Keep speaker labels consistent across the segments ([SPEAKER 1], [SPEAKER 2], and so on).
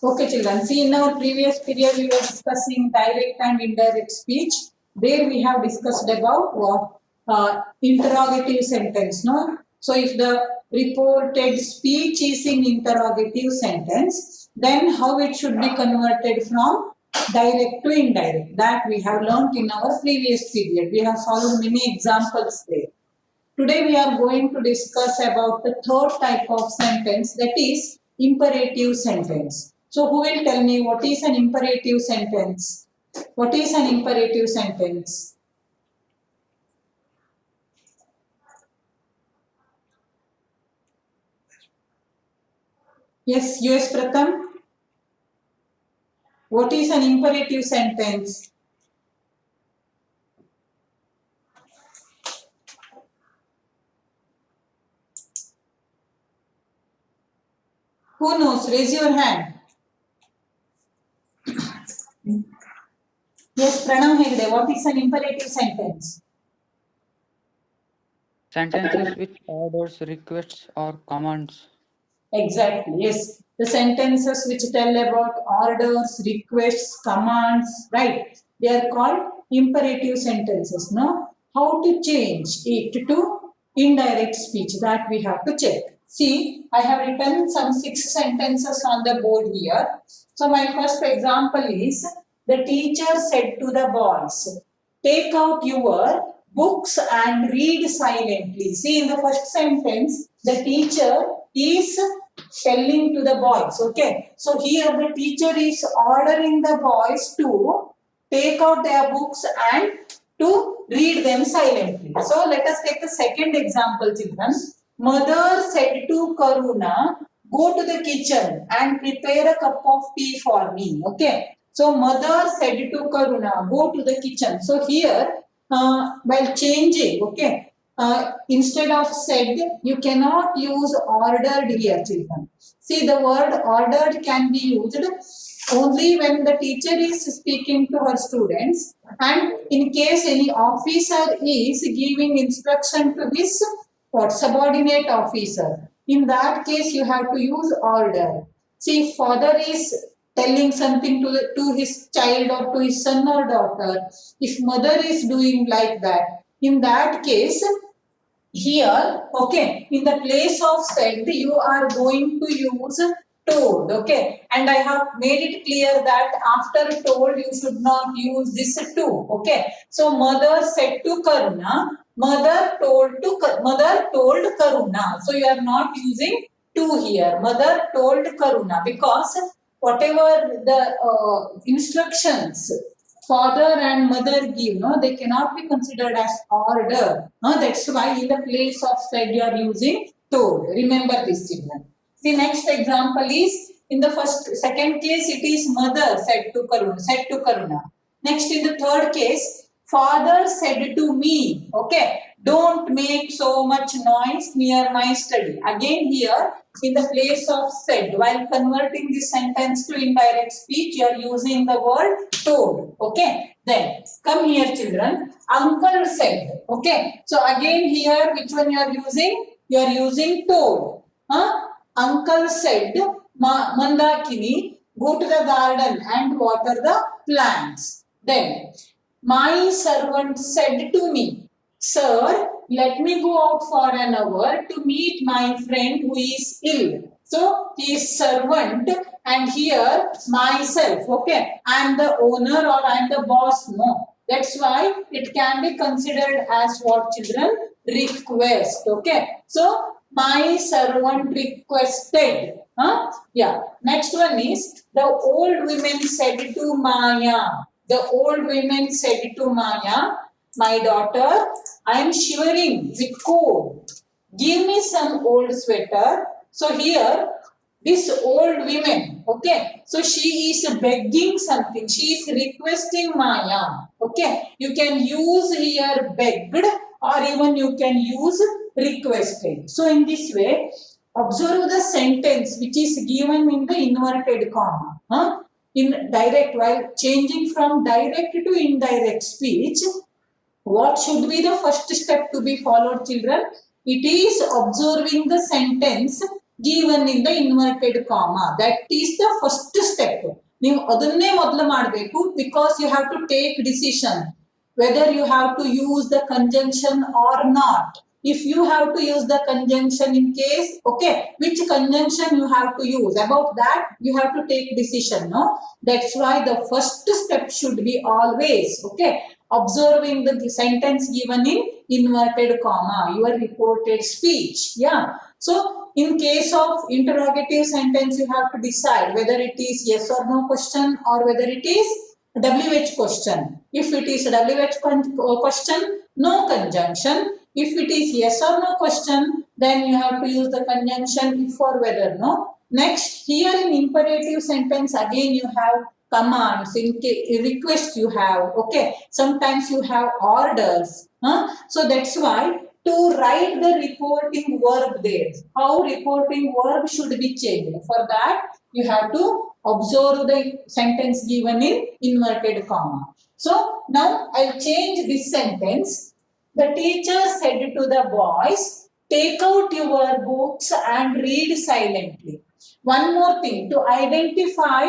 [SPEAKER 1] Okay, children. See, in our previous period, we were discussing direct and indirect speech. There we have discussed about what interrogative sentence. No. So, if the reported speech is in interrogative sentence, then how it should be converted from direct to indirect. That we have learned in our previous period. We have followed many examples there. Today we are going to discuss about the third type of sentence, that is imperative sentence. So who will tell me what is an imperative sentence? What is an imperative sentence? Yes, US Pratham. What is an imperative sentence? Who knows? Raise your hand. Yes, Pranav Hegde. What is an imperative sentence?
[SPEAKER 2] Sentences which orders, requests, or commands.
[SPEAKER 1] Exactly, yes. The sentences which tell about orders, requests, commands, right? They are called imperative sentences. No? How to change it to indirect speech, that we have to check. See, I have written some 6 sentences on the board here. So my first example is, the teacher said to the boys, take out your books and read silently. See, in the first sentence, the teacher is telling to the boys. Okay. So here the teacher is ordering the boys to take out their books and to read them silently. So let us take the second example, children. Mother said to Karuna, go to the kitchen and prepare a cup of tea for me. Okay. So mother said to Karuna, go to the kitchen. So here, while changing, okay, instead of said, you cannot use ordered here, children. See, the word ordered can be used only when the teacher is speaking to her students, and in case any officer is giving instruction to his subordinate officer. In that case, you have to use order. See, if father is telling something to his child or to his son or daughter, if mother is doing like that, in that case, here, okay, in the place of said, you are going to use told, okay, and I have made it clear that after told you should not use this to, okay. So mother said to Karuna, mother told Karuna. So you are not using to here. Mother told Karuna, because whatever the instructions father and mother give, no, they cannot be considered as order. That's why in the place of said you are using told. Remember this, children. The next example is, in the second case it is mother said to Karuna. Next, in the third case, father said to me, okay, don't make so much noise near my study. Again here, in the place of said, while converting this sentence to indirect speech, you are using the word told, okay. Then, come here children, uncle said, okay. So again here, which one you are using? You are using told. Uncle said, Mandakini, go to the garden and water the plants. Then, my servant said to me, sir, let me go out for an hour to meet my friend who is ill. So, he is servant and here myself, okay. I am the owner or I am the boss, no. That's why it can be considered as what, children? Request, okay. So, my servant requested. Yeah. Next one is, the old women said to Maya. The old women said to Maya, my daughter, I am shivering with cold. Give me some old sweater. So here, this old woman, okay, so she is begging something. She is requesting Maya. Okay, you can use here begged, or even you can use requested. So in this way, observe the sentence which is given in the inverted comma. In direct, while changing from direct to indirect speech, what should be the first step to be followed, children? It is observing the sentence given in the inverted comma. That is the first step. ನೀವು ಅದನ್ನೇ ಮೊದಲು ಮಾಡಬೇಕು because you have to take decision whether you have to use the conjunction or not. If you have to use the conjunction in case, okay, which conjunction you have to use, about that you have to take decision, no? That's why the first step should be always, okay, observing the sentence given in inverted comma, your reported speech. Yeah, so in case of interrogative sentence you have to decide whether it is yes or no question or whether it is WH question. If it is WH question, no conjunction. If it is yes or no question, then you have to use the conjunction if or whether, no? Next, here in imperative sentence, again you have commands, in requests you have, okay? Sometimes you have orders. So that's why to write the reporting verb there, how reporting verb should be changed. For that, you have to observe the sentence given in inverted comma. So now I'll change this sentence. The teacher said to the boys, take out your books and read silently. One more thing, to identify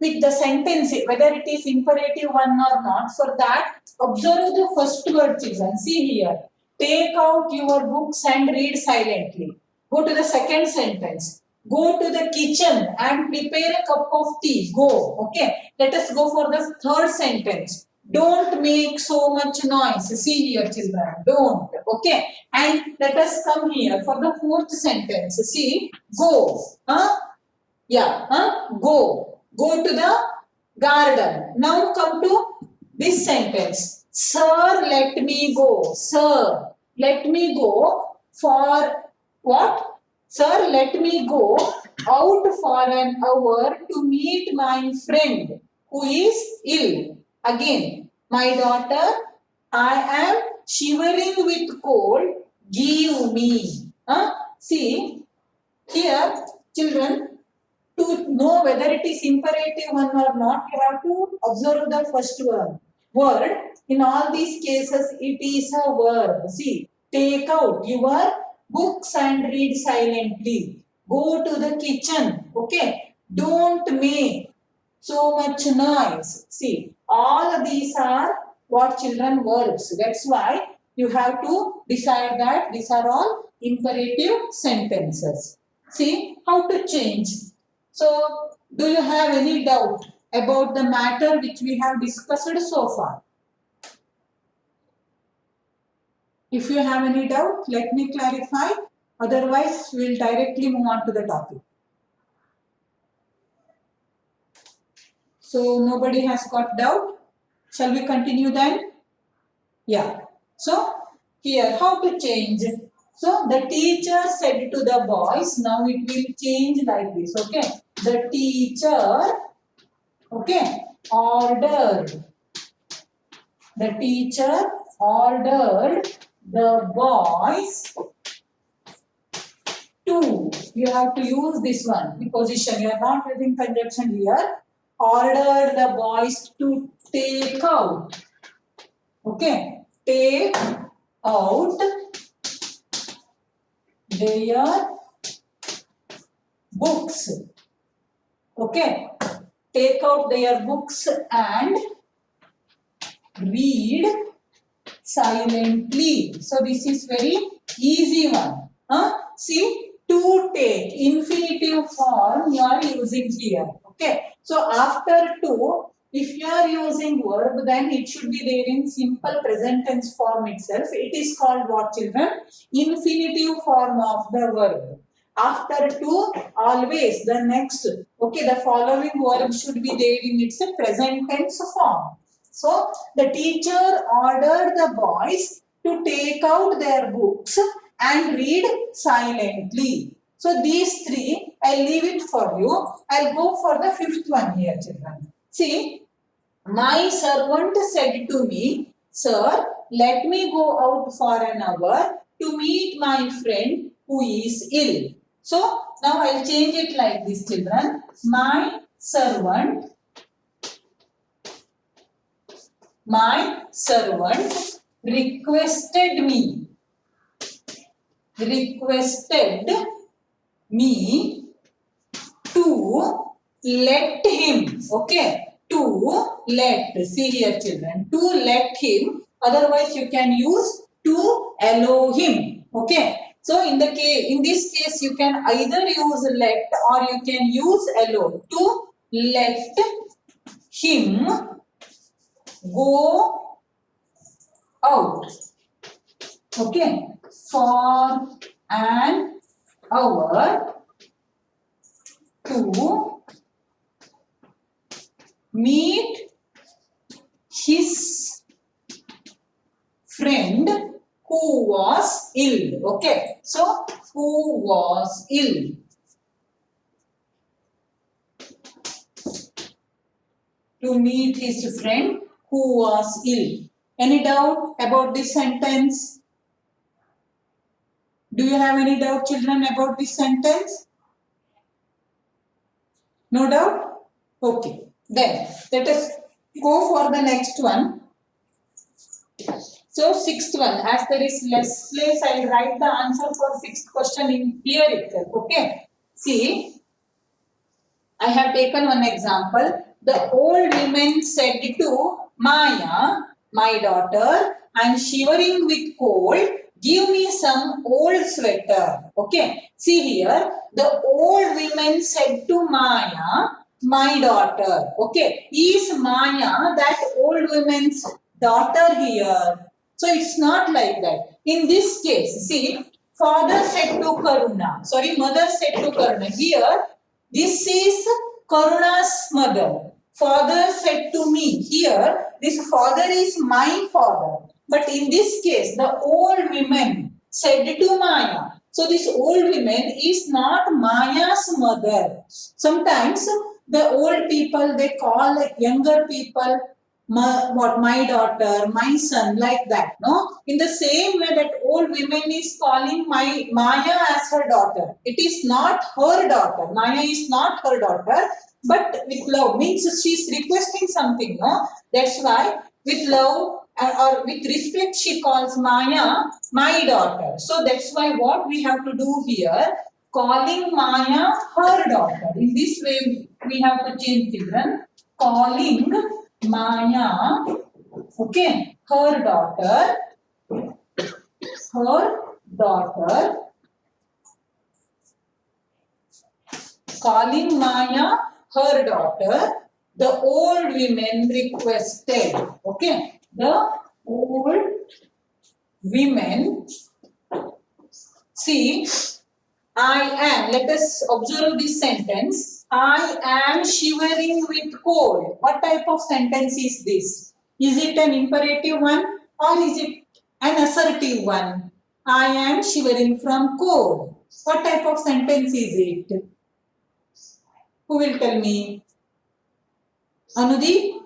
[SPEAKER 1] with the sentence whether it is imperative one or not, for that observe the first word, children. See here, take out your books and read silently. Go to the second sentence, go to the kitchen and prepare a cup of tea. Go. Okay, let us go for the third sentence. Don't make so much noise. See here, children, don't. Okay, and let us come here for the fourth sentence. See, go. Go. Go to the garden. Now come to this sentence. Sir, let me go. Sir, let me go for what? Sir, let me go out for an hour to meet my friend who is ill. Again, my daughter, I am shivering with cold. Give me. See, here, children, to know whether it is imperative one or not, you have to observe the first word. In all these cases, it is a verb. See, take out your books and read silently. Go to the kitchen. Okay, don't make so much noise. See, all of these are what, children? Verbs. That's why you have to decide that these are all imperative sentences. See how to change. So, do you have any doubt about the matter which we have discussed so far? If you have any doubt, let me clarify. Otherwise, we will directly move on to the topic. So, nobody has got doubt. Shall we continue then? Yeah. So, here, how to change? So, the teacher said to the boys, now it will change like this, okay? The teacher, okay, ordered. The teacher ordered the boys to, you have to use this one, the position, you are not using conjunction here. Ordered the boys to take out, okay, take out their books, okay, take out their books and read silently. So this is very easy one. See, to take, infinitive form you are using here. Okay, so after to, if you are using verb, then it should be there in simple present tense form itself. It is called what, children? Infinitive form of the verb. After to, always the next, okay, the following verb should be there in its present tense form. So, the teacher ordered the boys to take out their books and read silently. So, these three, I'll leave it for you. I'll go for the fifth one here, children. See, my servant said to me, sir, let me go out for an hour to meet my friend who is ill. So, now I'll change it like this, children. My servant requested me to let him. Okay, to let. See here, children, to let him. Otherwise, you can use to allow him. Okay. So in this case, you can either use let or you can use allow. To let him go out. Okay, for an hour to meet his friend who was ill. Okay, so who was ill. To meet his friend who was ill. Any doubt about this sentence? Do you have any doubt, children, about this sentence? No doubt? Okay. Then let us go for the next one. So sixth one, as there is less place, I will write the answer for sixth question in here itself. Okay. See, I have taken one example. The old woman said to Maya, my daughter, I am shivering with cold. Give me some old sweater. Okay. See here, the old woman said to Maya, my daughter. Okay. Is Maya that old woman's daughter here? So it's not like that. In this case, see, father said to Karuna. Sorry, mother said to Karuna. Here, this is Karuna's mother. Father said to me. Here, this father is my father. But in this case, the old woman said to Maya. So this old woman is not Maya's mother. Sometimes the old people, they call younger people, my daughter, my son, like that. No, in the same way that old woman is calling my Maya as her daughter. It is not her daughter. Maya is not her daughter, but with love, means she is requesting something. No, that's why with love or with respect she calls Maya my daughter. So that's why what we have to do here, calling Maya her daughter. In this way we have to change, children. Calling Maya, okay, her daughter, calling Maya her daughter, the old women requested. Okay, the old women. See, I am, let us observe this sentence. I am shivering with cold. What type of sentence is this? Is it an imperative one or is it an assertive one? I am shivering from cold. What type of sentence is it? Who will tell me? Anudeep?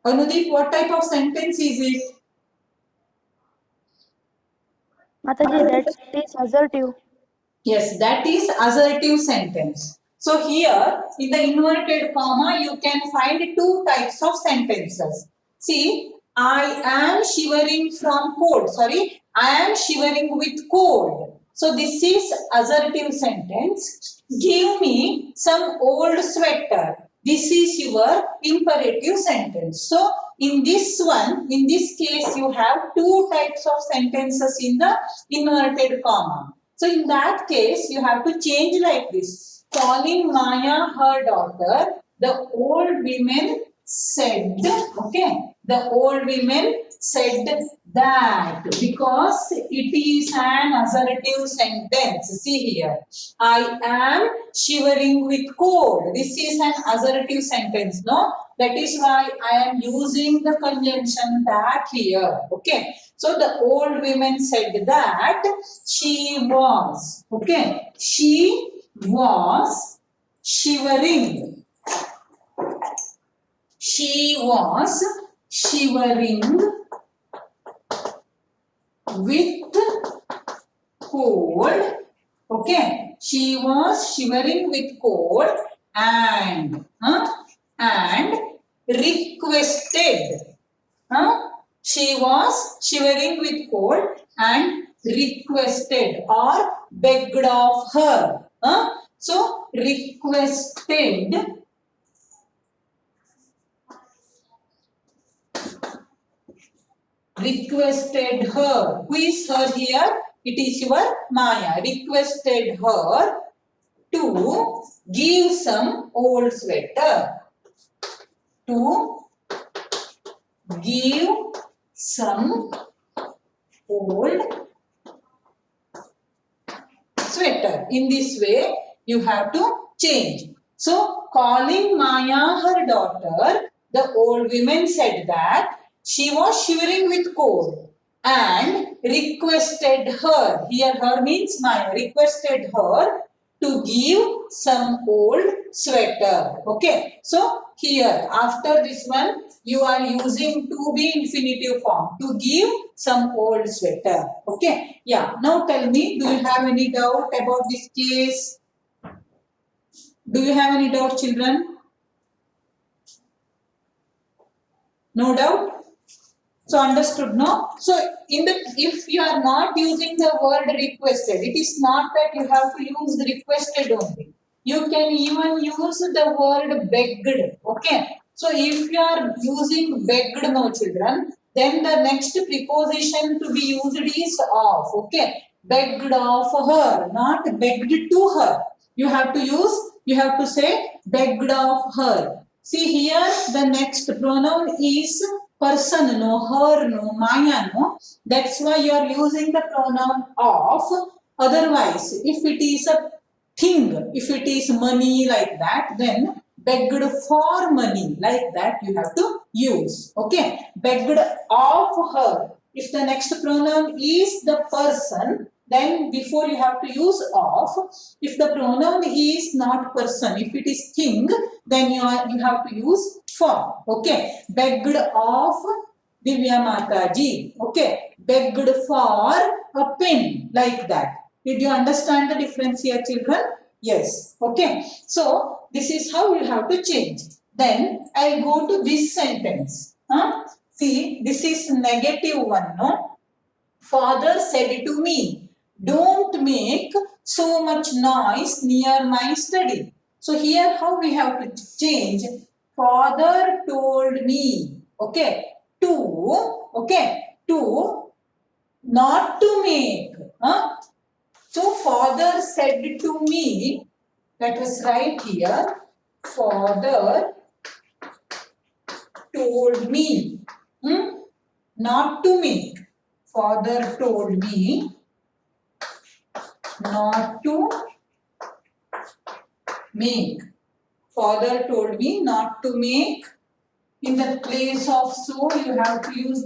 [SPEAKER 1] Anudeep, what type of sentence is it?
[SPEAKER 3] Mataji, that is assertive.
[SPEAKER 1] Yes, that is assertive sentence. So here in the inverted comma you can find two types of sentences. See, I am shivering from cold. Sorry, I am shivering with cold. So this is assertive sentence. Give me some old sweater. This is your imperative sentence. So in this one, in this case, you have two types of sentences in the inverted comma. So in that case, you have to change like this. Calling Maya her daughter, the old women said, okay, the old women said that, because it is an assertive sentence. See here, I am shivering with cold. This is an assertive sentence, no? That is why I am using the conjunction that here. Okay. So the old woman said that she was, okay, she was shivering. She was shivering with cold. Okay. She was shivering with cold and requested. She was shivering with cold and requested or begged of her. So requested her. Who is her here? It is your Maya. Requested her to give some old sweater. To give some old sweater. In this way, you have to change. So, calling Maya her daughter, the old woman said that she was shivering with cold and requested her. Here, her means Maya. Requested her to give some old sweater. Okay. So, here, after this one, you are using to be infinitive form. To give some old sweater. Okay. Yeah. Now tell me, do you have any doubt about this case? Do you have any doubt, children? No doubt? So understood, no? So in the if you are not using the word requested, it is not that you have to use the requested only. You can even use the word begged. Okay. So if you are using begged, no children, then the next preposition to be used is of. Okay. Begged of her, not begged to her. You have to say begged of her. See here, the next pronoun is person, no, her, no, Maya, no. That's why you are using the pronoun of. Otherwise, if it is a thing, if it is money like that, then begged for money like that you have to use. Okay, begged of her. If the next pronoun is the person, then before you have to use of. If the pronoun is not person, if it is thing, then you have to use for. Okay, begged of Divya Mataji. Okay, begged for a pen like that. Did you understand the difference here, children? Yes. Okay. So this is how you have to change. Then I'll go to this sentence. See, this is negative one, no? Father said to me, don't make so much noise near my study. So here how we have to change. Father told me, okay, to not to make. So father said to me, let us write here, father told me, not to make. Father told me not to make. Father told me not to make. In the place of so, you have to use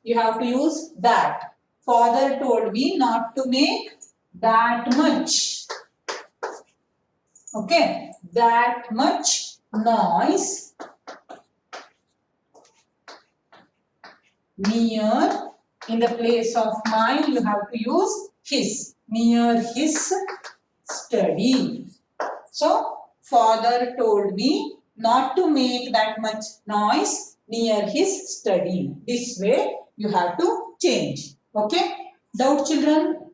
[SPEAKER 1] you have to use that. Father told me not to make that much. Okay, that much noise near. In the place of mine, you have to use his. Near his study. So, father told me not to make that much noise near his study. This way, you have to change. Okay? Doubt, children?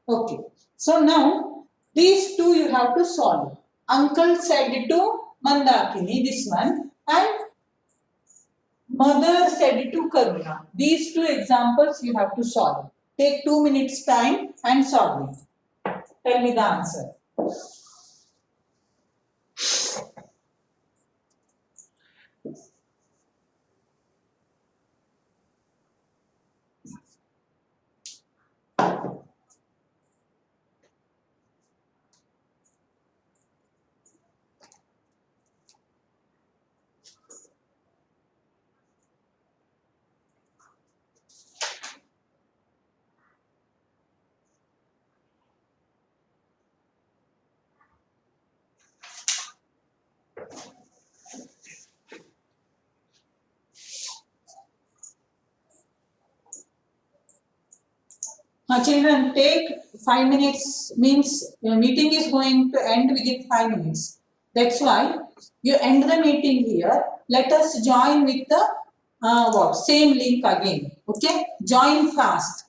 [SPEAKER 1] Okay. So now, these two you have to solve. Uncle said to Mandakini, this one, and mother said to Karuna. These two examples you have to solve. Take 2 minutes time and solve it. Tell me the answer. Children, take 5 minutes, means meeting is going to end within 5 minutes. That's why You end the meeting here. Let us join with the what? Same link again. Okay? Join fast.